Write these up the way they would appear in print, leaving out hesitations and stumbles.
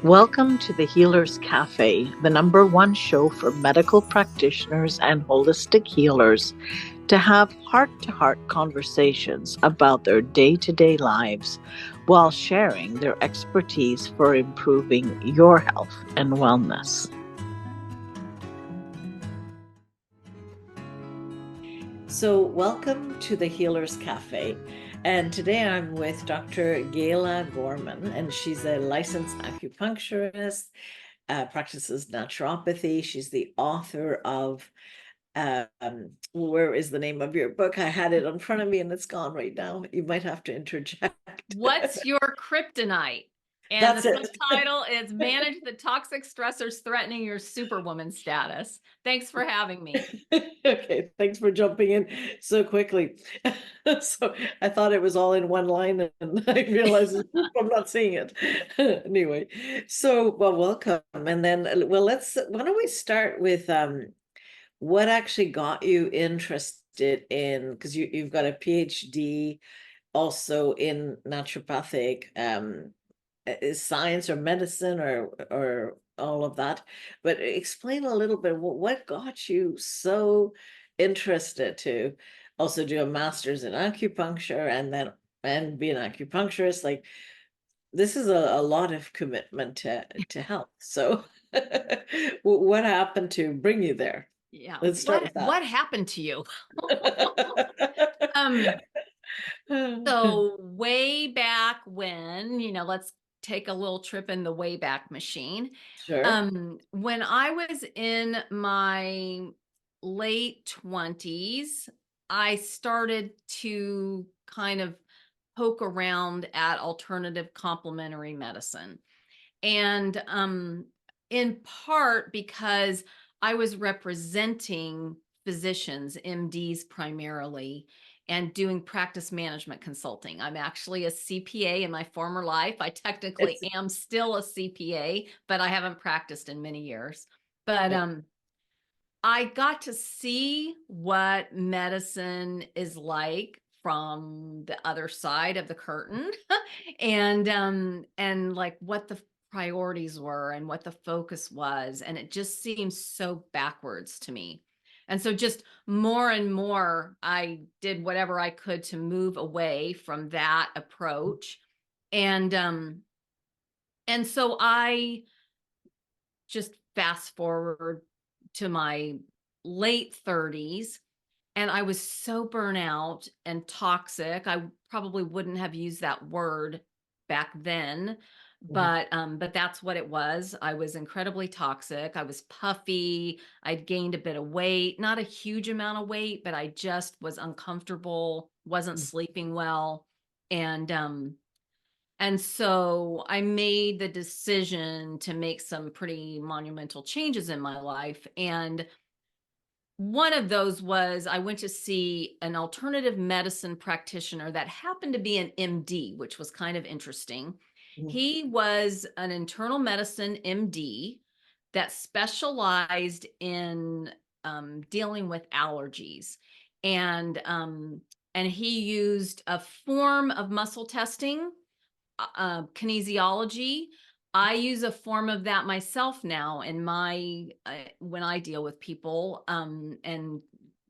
Welcome to the Healers Café, the #1 show for medical practitioners and holistic healers to have heart-to-heart conversations about their day-to-day lives while sharing their expertise for improving your health and wellness. So, welcome to the Healers Cafe. And today I'm with Dr. Gala Gorman, and she's a licensed acupuncturist, practices naturopathy. She's the author of, where is the name of your book? I had it in front of me and it's gone right now. You might have to interject. What's your kryptonite? And the That's it. subtitle is Manage the Toxic Stressors Threatening Your Superwoman Status. Thanks for having me. Okay, thanks for jumping in so quickly. So I thought it was all in one line and I realized I'm not seeing it. Anyway, so well, welcome. And then well, why don't we start with what actually got you interested in, because you've got a PhD also in naturopathic science or medicine or all of that. But explain a little bit what got you so interested to also do a master's in acupuncture and be an acupuncturist. Like this is a lot of commitment to health. So what happened to bring you there? Yeah. Let's start with that. What happened to you? Um, so way back when, let's take a little trip in the Wayback Machine. Sure. When I was in my late 20s, I started to kind of poke around at alternative complementary medicine. And in part because I was representing physicians, MDs primarily, and doing practice management consulting. I'm actually a CPA in my former life. I technically It's am still a CPA, but I haven't practiced in many years. But yeah. I got to see what medicine is like from the other side of the curtain and like what the priorities were and what the focus was, and it just seems so backwards to me. And so just more and more I did whatever I could to move away from that approach. And so I just fast forward to my late 30s, and I was so burnout and toxic. I probably wouldn't have used that word back then, Mhm. but that's what it was. I was incredibly toxic. I was puffy. I'd gained a bit of weight, not a huge amount of weight, but I just was uncomfortable, wasn't sleeping well. And so I made the decision to make some pretty monumental changes in my life. And one of those was I went to see an alternative medicine practitioner that happened to be an MD, which was kind of interesting. Mhm. He was an internal medicine MD that specialized in dealing with allergies. And um, and he used a form of muscle testing, kinesiology. I use a form of that myself now in my when I deal with people, and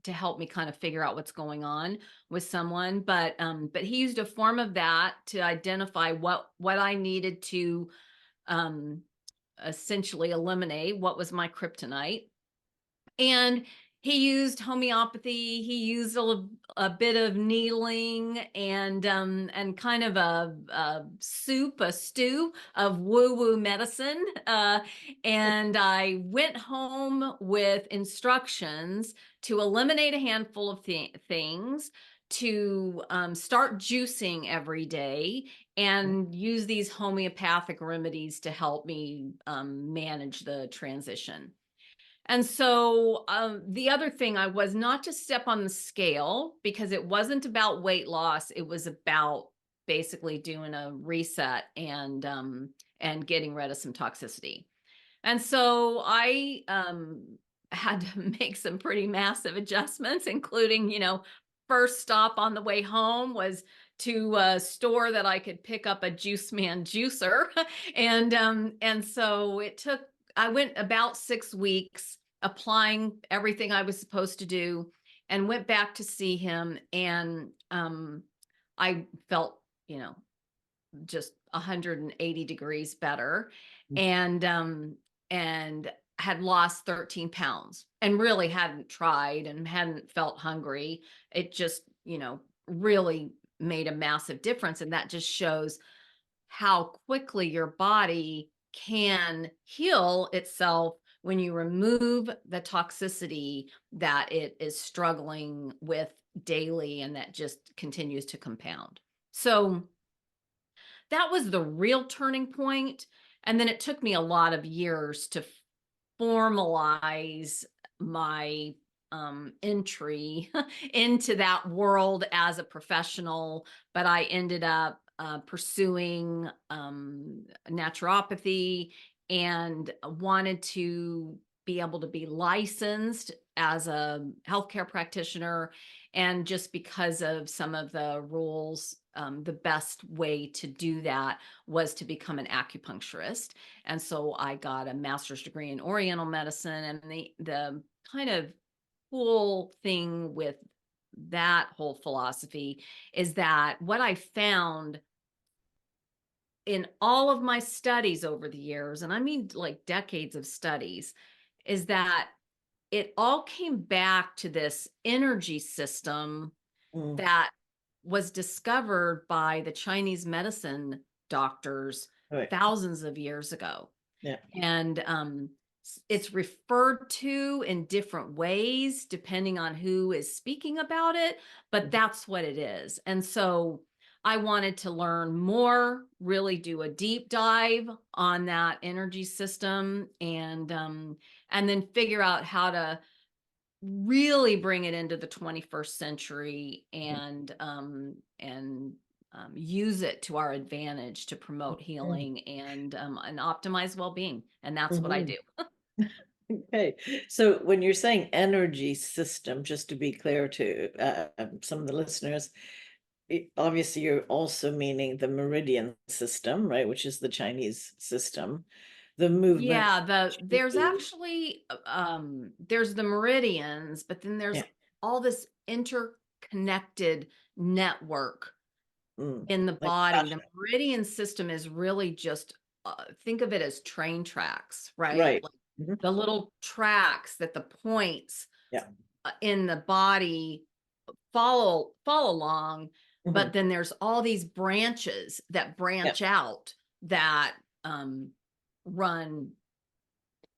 to help me kind of figure out what's going on with someone. But he used a form of that to identify what I needed to um, essentially eliminate, what was my kryptonite. And he used homeopathy. He used a bit of needling and kind of a stew of woo-woo medicine. And I went home with instructions to eliminate a handful of things, to start juicing every day, and use these homeopathic remedies to help me manage the transition. And so the other thing I was not to step on the scale, because it wasn't about weight loss. It was about basically doing a reset and getting rid of some toxicity. And so I had to make some pretty massive adjustments, including, first stop on the way home was to a store that I could pick up a Juice Man juicer. And so I went about 6 weeks applying everything I was supposed to do, and went back to see him. And I felt, just 180 degrees better, and had lost 13 pounds, and really hadn't tried and hadn't felt hungry. It just, really made a massive difference. And that just shows how quickly your body can heal itself when you remove the toxicity that it is struggling with daily, and that just continues to compound. So that was the real turning point. And then it took me a lot of years to formalize my entry into that world as a professional. But I ended up pursuing naturopathy, and wanted to be able to be licensed as a healthcare practitioner. And just because of some of the rules, the best way to do that was to become an acupuncturist. And so I got a master's degree in Oriental medicine. And the kind of cool thing with that whole philosophy is that what I found in all of my studies over the years, and I mean like decades of studies, is that it all came back to this energy system Mm. that was discovered by the Chinese medicine doctors Right. thousands of years ago. Yeah. And it's referred to in different ways depending on who is speaking about it, but that's what it is. And so I wanted to learn more, really do a deep dive on that energy system, and then figure out how to really bring it into the 21st century, and use it to our advantage to promote healing and optimize well-being. And that's what I Mhm. do. Okay, so when you're saying energy system, just to be clear to some of the listeners, obviously you're also meaning the meridian system, right? Which is the Chinese system, the movement. Yeah, there's Chi. actually there's the meridians, but then there's Yeah. all this interconnected network Mm. in the Like body. The fascia. meridian system is really just think of it as train tracks, right? Right. Like Mhm. the little tracks that the points Yeah. in the body follow along. Mhm. But then there's all these branches that Yeah. branch out that run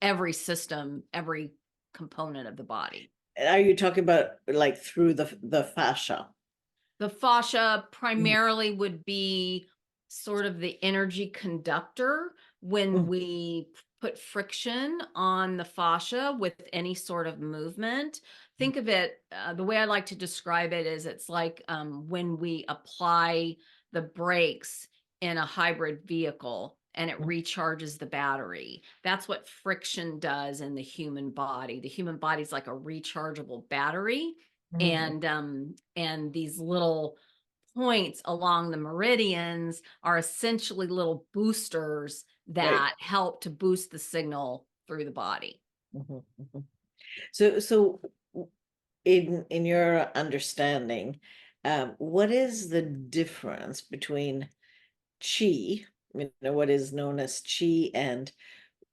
every system, every component of the body. Are you talking about like through the fascia? The fascia Mhm. primarily would be sort of the energy conductor when Mhm. we put friction on the fascia with any sort of movement. Think of it, the way I like to describe it is it's like when we apply the brakes in a hybrid vehicle and it recharges the battery. That's what friction does in the human body. The human body is like a rechargeable battery, Mhm. and these little points along the meridians are essentially little boosters Right. that help to boost the signal through the body. Mhm. Mhm. So in your understanding, what is the difference between chi, what is known as chi, and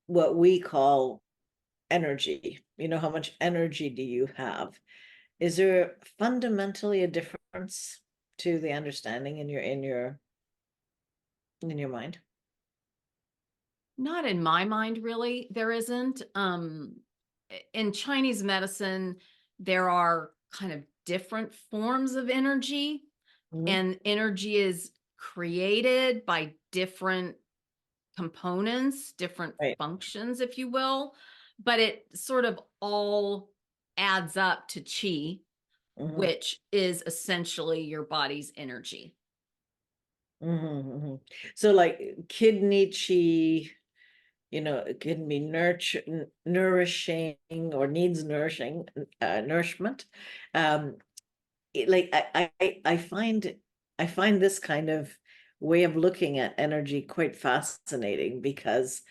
what we call energy? How much energy do you have? Is there fundamentally a difference to the understanding in your mind? Not in my mind, really, there isn't. In Chinese medicine, there are kind of different forms of energy, Mhm. and energy is created by different components, different Right. functions, if you will, but it sort of all adds up to chi, Mhm. which is essentially your body's energy. Mhm. Mhm. So like kidney chi, it can be nourishing or needs nourishment. Like I find I find this kind of way of looking at energy quite fascinating because,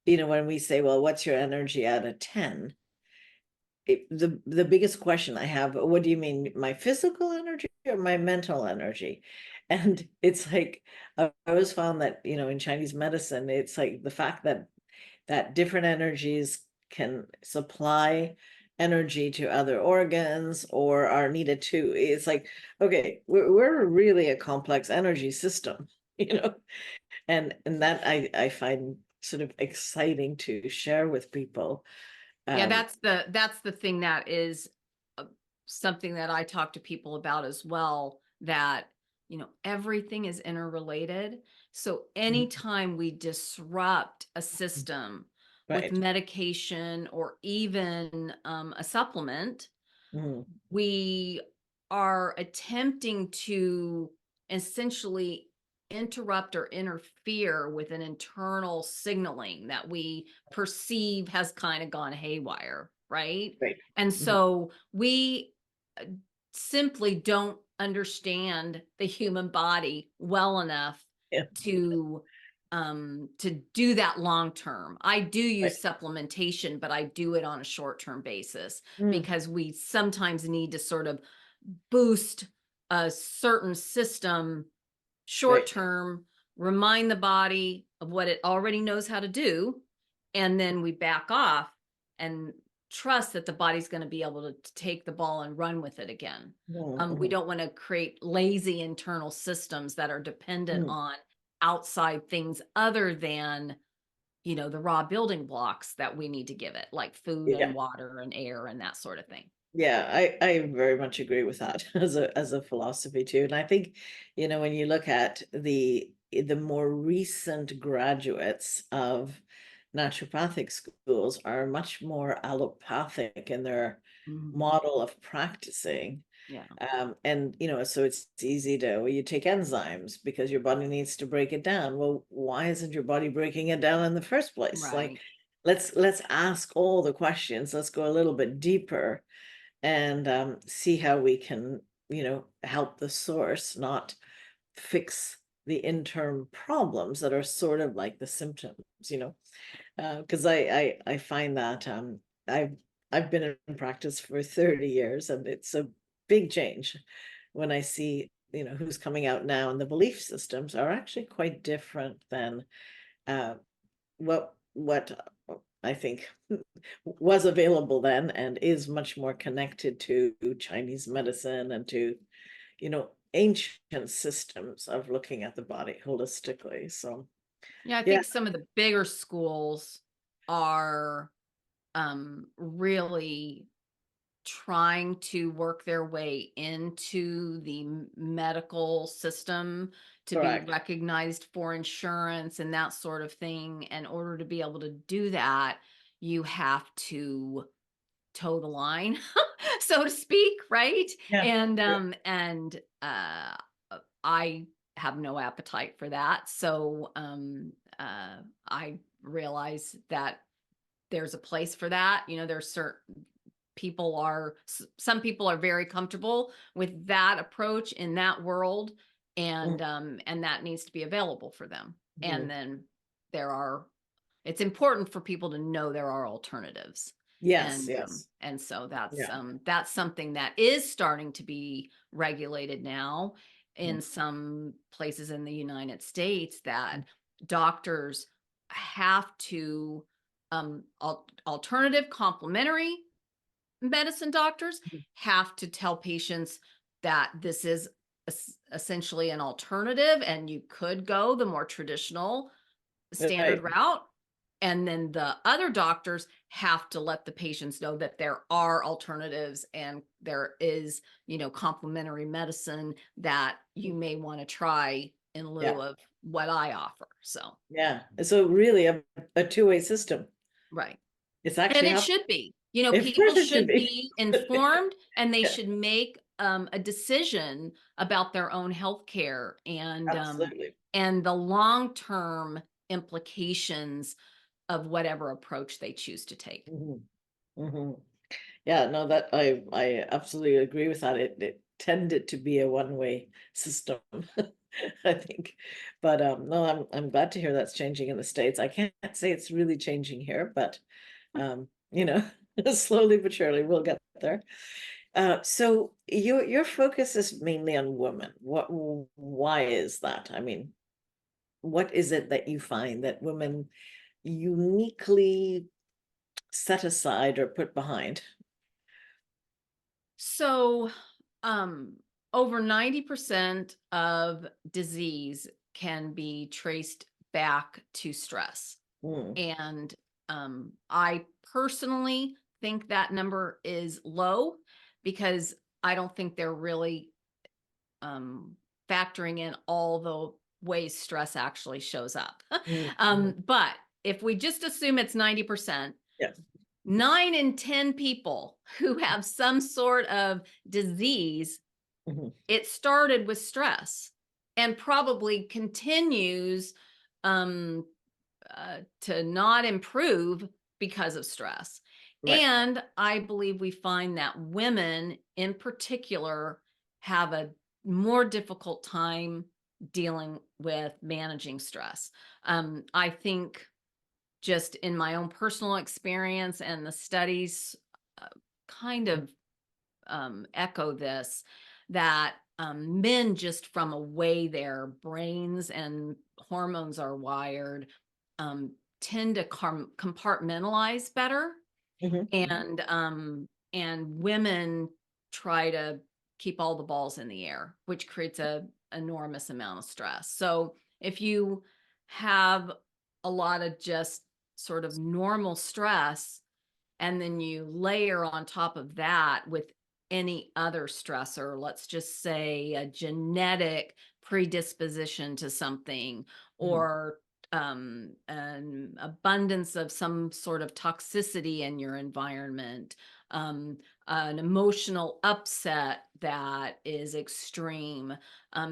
when we say, well, what's your energy out of 10? The biggest question I have, what do you mean, my physical energy or my mental energy? And it's like, I always found that, in Chinese medicine, it's like the fact that different energies can supply energy to other organs or are needed too. It's like, okay, we're really a complex energy system, and that I find sort of exciting to share with people. Yeah, Um, that's the thing that is something that I talk to people about as well, that everything is interrelated. So anytime we disrupt a system with right. medication or even a supplement, Mhm. we are attempting to essentially interrupt or interfere with an internal signaling that we perceive has kind of gone haywire, right? Right. And Mhm. so we simply don't understand the human body well enough Yeah. to do that long term. I do Right. use supplementation, but I do it on a short term basis Mm. because we sometimes need to sort of boost a certain system short Right. term, remind the body of what it already knows how to do, and then we back off and trust that the body's going to be able to take the ball and run with it again. Mhm. We Mhm. don't want to create lazy internal systems that are dependent Mhm. on outside things other than the raw building blocks that we need to give it, like food and Yeah. water and air and that sort of thing. Yeah, I very much agree with that as a philosophy too. And I think, when you look at the more recent graduates of naturopathic schools are much more allopathic in their Mhm. model of practicing. Yeah. And so it's easy to, well, you take enzymes because your body needs to break it down. Well, why isn't your body breaking it down in the first place? Like, Right. let's ask all the questions. Let's go a little bit deeper and see how we can, help the source, not fix the interim problems that are sort of like the symptoms, because I find that I've I've been in practice for 30 years, and it's a big change when I see, who's coming out now, and the belief systems are actually quite different than uh, what I think was available then and is much more connected to Chinese medicine and to, ancient systems of looking at the body holistically. So Yeah, I yeah, think some of the bigger schools are really trying to work their way into the medical system to be correct. recognized for insurance and that sort of thing. In order to be able to do that, you have to toe the line, so to speak, right? Yeah. And Yeah. I have no appetite for that. So I realize that there's a place for that. There's certain some people are very comfortable with that approach in that world, and that needs to be available for them. And Mhm. then it's important for people to know there are alternatives. Yes, And so yeah. that's something that is starting to be regulated now in Mhm. some places in the United States, that doctors have to alternative complementary medicine doctors have to tell patients that this is essentially an alternative and you could go the more traditional standard Right. route. And then the other doctors have to let the patients know that there are alternatives and there is, complementary medicine that you may want to try in Yeah. lieu of what I offer. So, Yeah. So really a two-way system. right. It's And actually it how, should be. of People course it should should be. be informed and they Yeah, should make a decision about their own health care absolutely. and the long-term implications of whatever approach they choose to take. Mhm. Mhm. Yeah, no, that I absolutely agree with that. tend it to be a one-way system, I think. But no, I'm glad to hear that's changing in the States. I can't say it's really changing here, but you know, slowly but surely we'll get there. So your focus is mainly on women. Why is that? I mean, what is it that you find that women uniquely set aside or put behind? So, over 90% of disease can be traced back to stress. Mm, And I personally think that number is low because I don't think they're really factoring in all the ways stress actually shows up. mm. But if we just assume it's 90%, Yeah. 9 in 10 people who have some sort of disease, Mhm. it started with stress and probably continues um, to not improve because of stress. Right. And I believe we find that women in particular have a more difficult time dealing with managing stress. I think just in my own personal experience and the studies uh, kind of echo this, that men, just from a way their brains and hormones are wired, um, tend to compartmentalize better, Mhm. and women try to keep all the balls in the air, which creates a enormous amount of stress. So if you have a lot of just sort of normal stress, and then you layer on top of that with any other stressor, let's just say a genetic predisposition to something, Mhm. or an abundance of some sort of toxicity in your environment, an emotional upset that is extreme.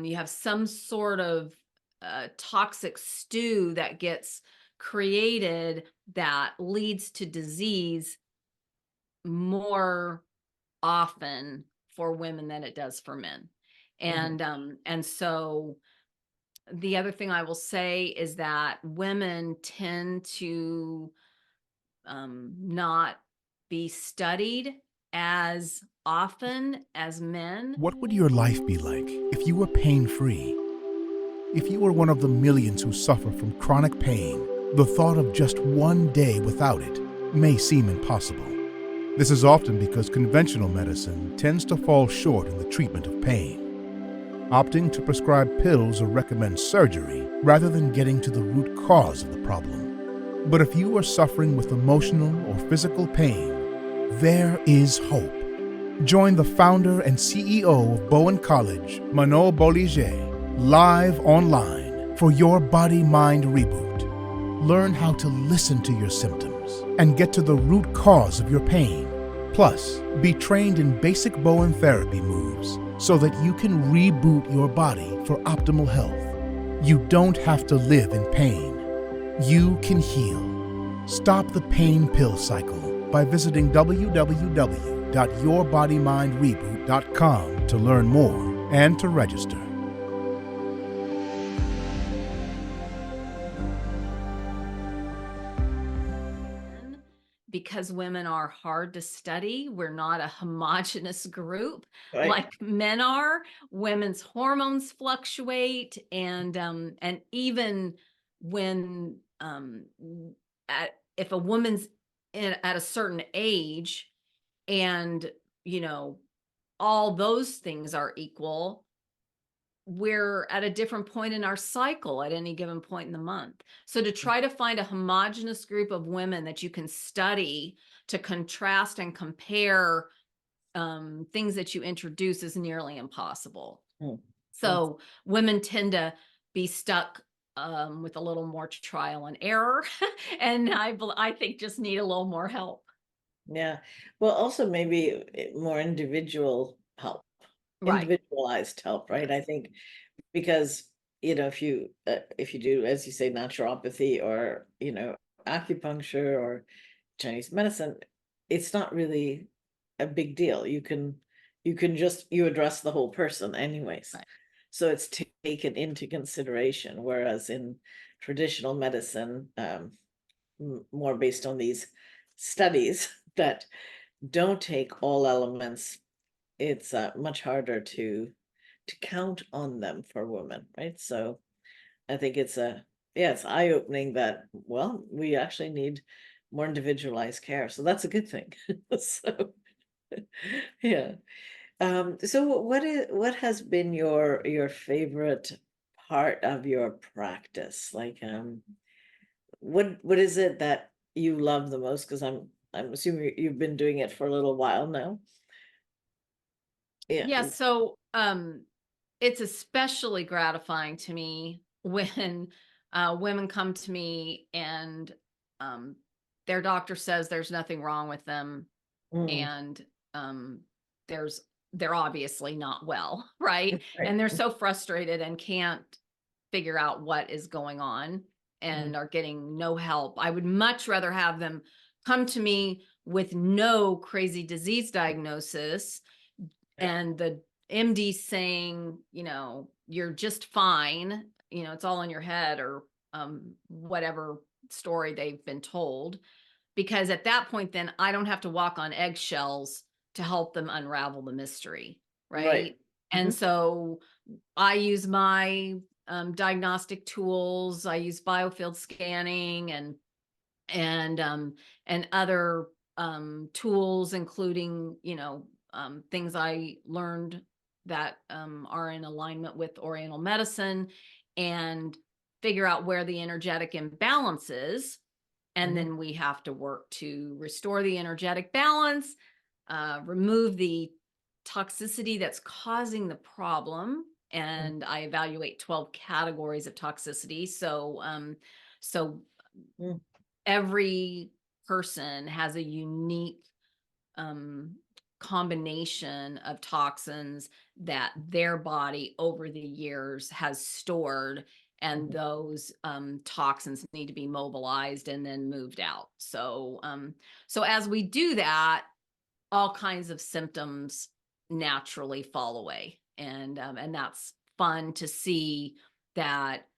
You have some sort of toxic stew that gets created that leads to disease more often for women than it does for men. Mhm. And so the other thing I will say is that women tend to not be studied as often as men. What would your life be like if you were pain-free? If you were one of the millions who suffer from chronic pain, the thought of just one day without it may seem impossible. This is often because conventional medicine tends to fall short in the treatment of pain, opting to prescribe pills or recommend surgery rather than getting to the root cause of the problem. But if you are suffering with emotional or physical pain, there is hope. Join the founder and CEO of Bowen College, Manon Bolliger, live online for your body-mind reboot. Learn how to listen to your symptoms and get to the root cause of your pain. Plus, be trained in basic Bowen therapy moves so that you can reboot your body for optimal health. You don't have to live in pain. You can heal. Stop the pain pill cycle by visiting www.yourbodymindreboot.com to learn more and to register. Because women are hard to study, we're not a homogenous group Right. like men are. Women's hormones fluctuate, and even when if a woman's at a certain age, and you know all those things are equal, we're at a different point in our cycle at any given point in the month. So to try to find a homogenous group of women that you can study to contrast and compare things that you introduce is nearly impossible. Mm. Mm. So women tend to be stuck with a little more trial and error, and I think just need a little more help. Yeah. Well, also maybe more individual help, Right. individualized help, right? I think because if you do, as you say, naturopathy or acupuncture or Chinese medicine, it's not really a big deal. You can you address the whole person anyways. Right. So it's taken into consideration, whereas in traditional medicine, more based on these studies that don't take all elements, it's much harder to count on them for women, right? So I think it's it's eye-opening that, well, we actually need more individualized care. So that's a good thing. So yeah. So what has been your favorite part of your practice? Like, what is it that you love the most? Because I'm assuming you've been doing it for a little while now. Yeah. Yeah, so it's especially gratifying to me when women come to me and um, their doctor says there's nothing wrong with them, Mm, and there's they're obviously not well, right? right. And they're so frustrated and can't figure out what is going on Mhm. and are getting no help. I would much rather have them come to me with no crazy disease diagnosis Right. and the MD saying, you're just fine, it's all in your head, or whatever story they've been told. Because at that point, then I don't have to walk on eggshells to help them unravel the mystery, Right. right? And Mhm. so I use my diagnostic tools. I use biofield scanning and other tools, including things I learned that are in alignment with Oriental medicine, and figure out where the energetic imbalance is. And Mhm. then we have to work to restore the energetic balance, remove the toxicity that's causing the problem. Mhm. And I evaluate 12 categories of toxicity. So Mhm. every person has a unique um, combination of toxins that their body over the years has stored, and Mhm. those toxins need to be mobilized and then moved out. So as we do that, all kinds of symptoms naturally fall away, and that's fun to see that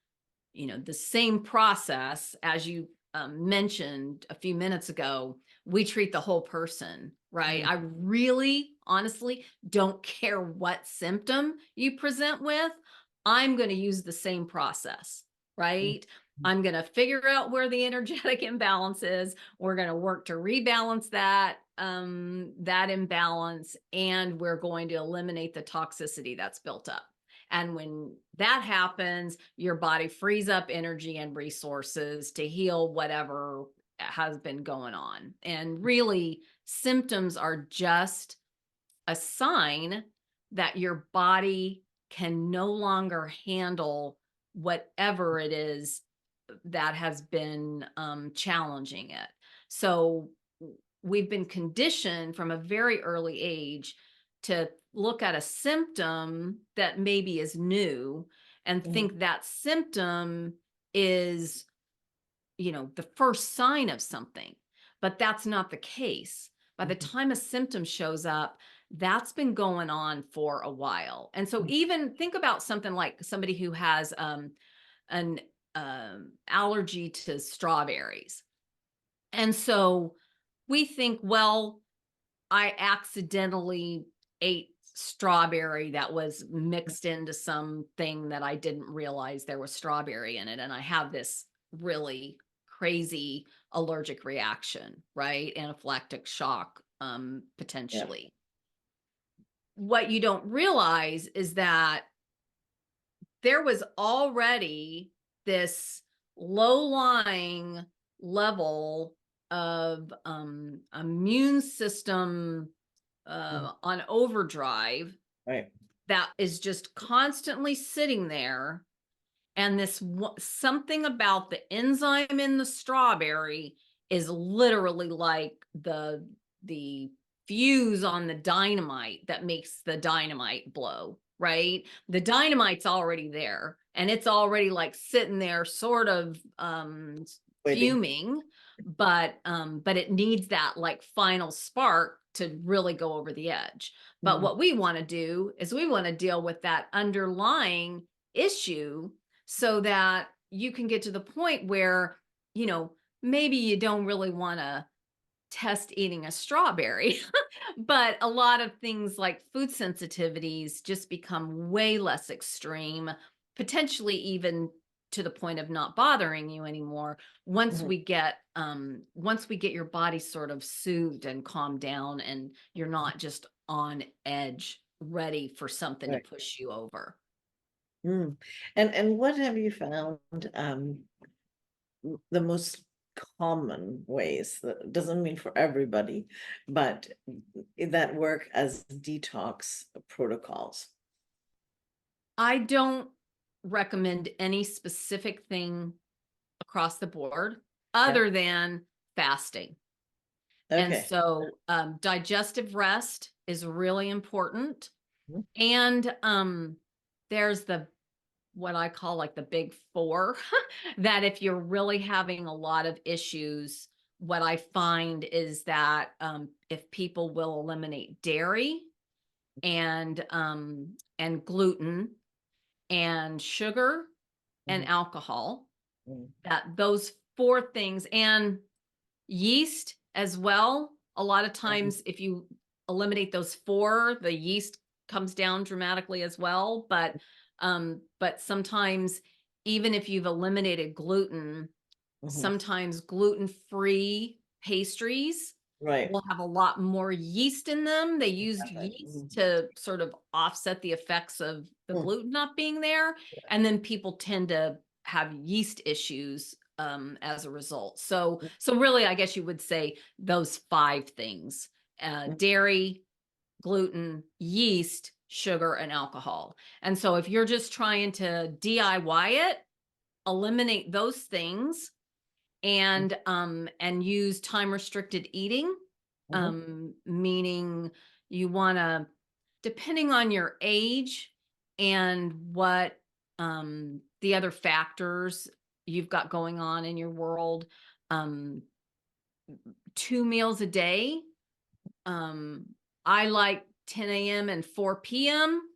the same process as you mentioned a few minutes ago. We treat the whole person, right? Mhm. I really, honestly don't care what symptom you present with. I'm going to use the same process, Mhm. right? I'm going to figure out where the energetic imbalance is. We're going to work to rebalance that imbalance, and we're going to eliminate the toxicity that's built up. And when that happens, your body frees up energy and resources to heal whatever has been going on. And really, symptoms are just a sign that your body can no longer handle whatever it is that has been challenging it. So we've been conditioned from a very early age to look at a symptom that maybe is new and Mhm. think that symptom is, the first sign of something. But that's not the case. By the Mhm. time a symptom shows up, that's been going on for a while. And so Mhm. even think about something like somebody who has an allergy to strawberries. And so we think, well, I accidentally ate strawberry that was mixed into something that I didn't realize there was strawberry in it. And I have this really crazy allergic reaction, right? Anaphylactic shock, Yeah. potentially. What you don't realize is that there was already this low-lying level of immune system Mhm. on overdrive Right. that is just constantly sitting there. And something about the enzyme in the strawberry is literally like the fuse on the dynamite that makes the dynamite blow, right? The dynamite's already there, and it's already like sitting there sort of Waiting. fuming, but it needs that like final spark to really go over the edge. But Mm. what we want to do is we want to deal with that underlying issue so that you can get to the point where, you know, maybe you don't really want to test eating a strawberry, but a lot of things like food sensitivities just become way less extreme, potentially even to the point of not bothering you anymore once Mhm. we get your body sort of soothed and calmed down and you're not just on edge ready for something to Right. push you over. Mm. And what have you found the most common ways, that doesn't mean for everybody, but that work as detox protocols? I don't recommend any specific thing across the board Yeah. other than fasting. And Okay. so digestive rest is really important. Mhm. And there's the what I call like the big four that if you're really having a lot of issues, what I find is that if people will eliminate dairy and gluten and sugar and Mhm. alcohol, Mhm. that those four things and yeast as well. A lot of Mhm. times if you eliminate those four, the yeast comes down dramatically as well. But sometimes even if you've eliminated gluten, Mhm. sometimes gluten-free pastries Right. will have a lot more yeast in them. They used Right. yeast Mhm. to sort of offset the effects of the Mm. gluten not being there. And then people tend to have yeast issues as a result. So really, I guess you would say those five things: Mm. dairy, gluten, yeast, sugar, and alcohol. And so if you're just trying to DIY it, eliminate those things and use time restricted eating, Mhm. meaning you want to, depending on your age and what the other factors you've got going on in your world, um 2 meals a day. I like 10 a.m. and 4 p.m.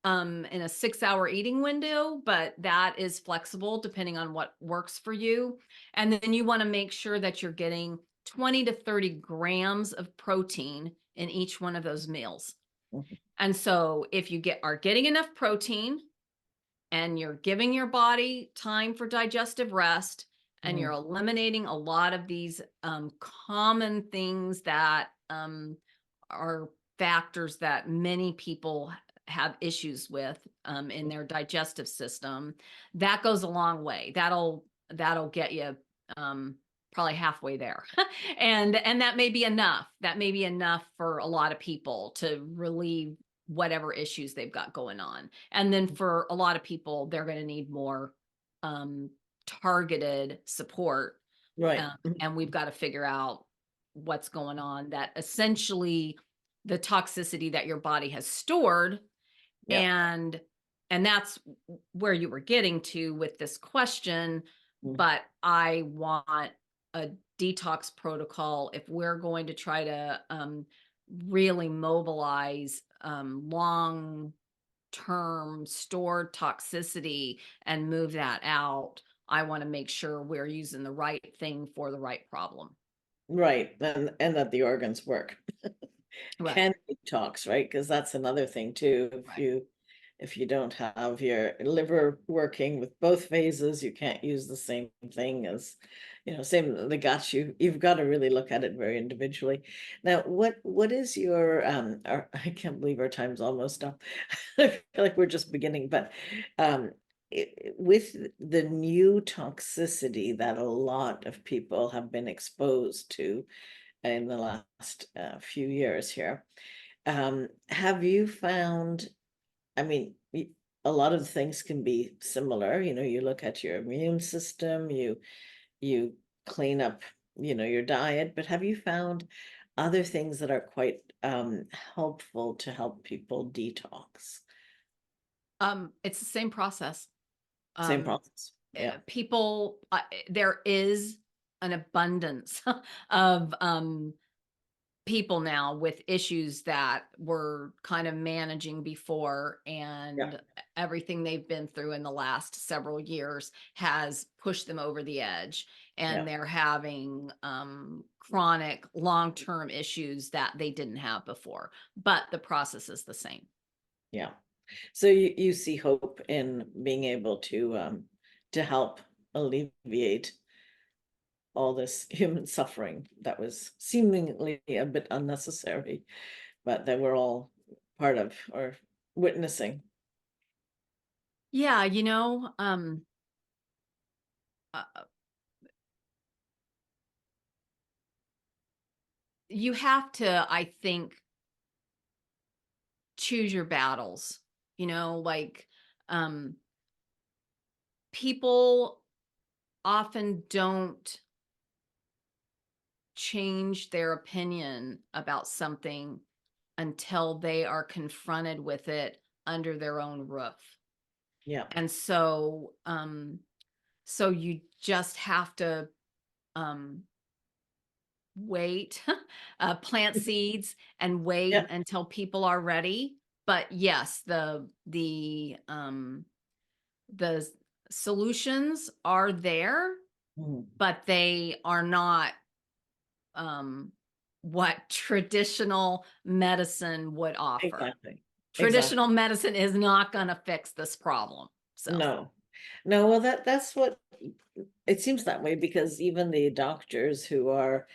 In a 6-hour eating window, but that is flexible depending on what works for you. And then you want to make sure that you're getting 20 to 30 grams of protein in each one of those meals. Mhm. And so if you are getting enough protein and you're giving your body time for digestive rest and you're Mhm. eliminating a lot of these common things that are factors that many people have issues with in their digestive system, that goes a long way. That'll get you probably halfway there. And that may be enough. That may be enough for a lot of people to relieve whatever issues they've got going on. And then for a lot of people, they're going to need more targeted support. Right. Mhm. And we've got to figure out what's going on, that essentially the toxicity that your body has stored. Yeah. And that's where you were getting to with this question. Mhm. But I want a detox protocol if we're going to try to really mobilize long term stored toxicity and move that out. I want to make sure we're using the right thing for the right problem. Right. And that the organs work. Right. Can detox, right? Because that's another thing too. Right. If you don't have your liver working with both phases, you can't use the same thing as, same the gut. You've got to really look at it very individually. Now, what is your I can't believe our time's almost up. I feel like we're just beginning, but um with the new toxicity that a lot of people have been exposed to in the last few years here. Have you found, I mean, a lot of things can be similar. You look at your immune system, you clean up, your diet, but have you found other things that are quite helpful to help people detox? It's the same process. Same Um, process. Yeah. People, there is an abundance of people now with issues that were kind of managing before, and Yeah. everything they've been through in the last several years has pushed them over the edge, and Yeah. they're having chronic long-term issues that they didn't have before, but the process is the same. Yeah. So you see hope in being able to help alleviate all this human suffering that was seemingly a bit unnecessary, but that we're all part of or witnessing. Yeah, uh, you have to, I think, choose your battles, like, um people often don't change their opinion about something until they are confronted with it under their own roof. Yeah. And so you just have to um wait, plant seeds and wait Yeah. until people are ready. But yes, the solutions are there, Mhm. but they are not um, what traditional medicine would offer. Exactly. Exactly. Traditional medicine is not going to fix this problem. So, No. No, well that's what it seems that way, because even the doctors who are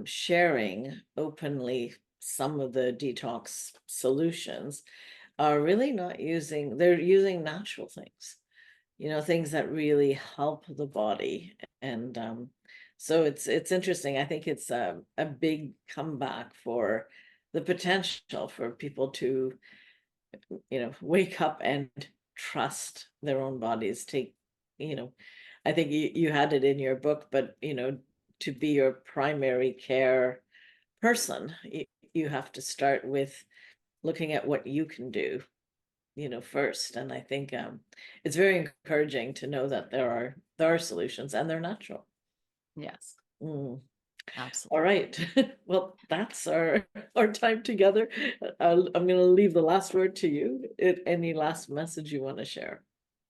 sharing openly some of the detox solutions are really not using, they're using natural things, things that really help the body. And so it's interesting. I think it's a big comeback for the potential for people to, wake up and trust their own bodies. Take, you know, I think you had it in your book, but, to be your primary care person, you have to start with looking at what you can do, first. And I think it's very encouraging to know that there are solutions and they're natural. yes, Mm. All absolutely. right. Well, that's our time together. I'm going to leave the last word to you. Any last message you want to share?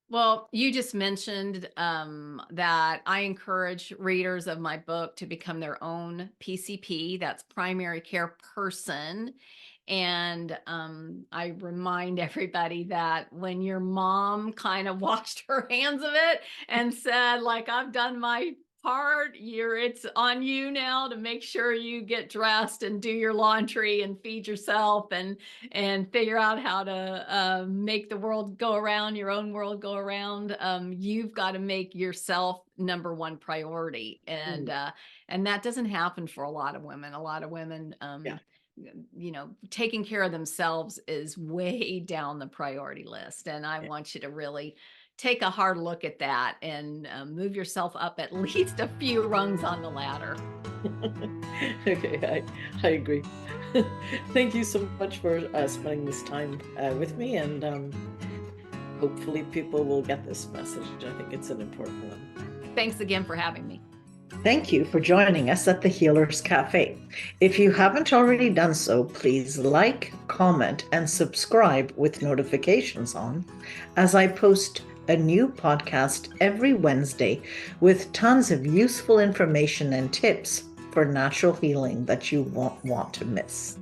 Well, you just mentioned that I encourage readers of my book to become their own PCP, that's primary care person. And I remind everybody that when your mom kind of washed her hands of it and said, like, I've done my part, it's on you now to make sure you get dressed and do your laundry and feed yourself and figure out how to make the world go around, your own world go around. You've got to make yourself number one priority, Mm. and that doesn't happen for a lot of women. A lot of women, Yeah. taking care of themselves is way down the priority list, and I Yeah. want you to really take a hard look at that and move yourself up at least a few rungs on the ladder. Okay, I agree. Thank you so much for spending this time with me, and hopefully people will get this message. I think it's an important one. Thanks again for having me. Thank you for joining us at the Healers Café. If you haven't already done so, please like, comment, and subscribe with notifications on, as I post a new podcast every Wednesday with tons of useful information and tips for natural healing that you won't want to miss.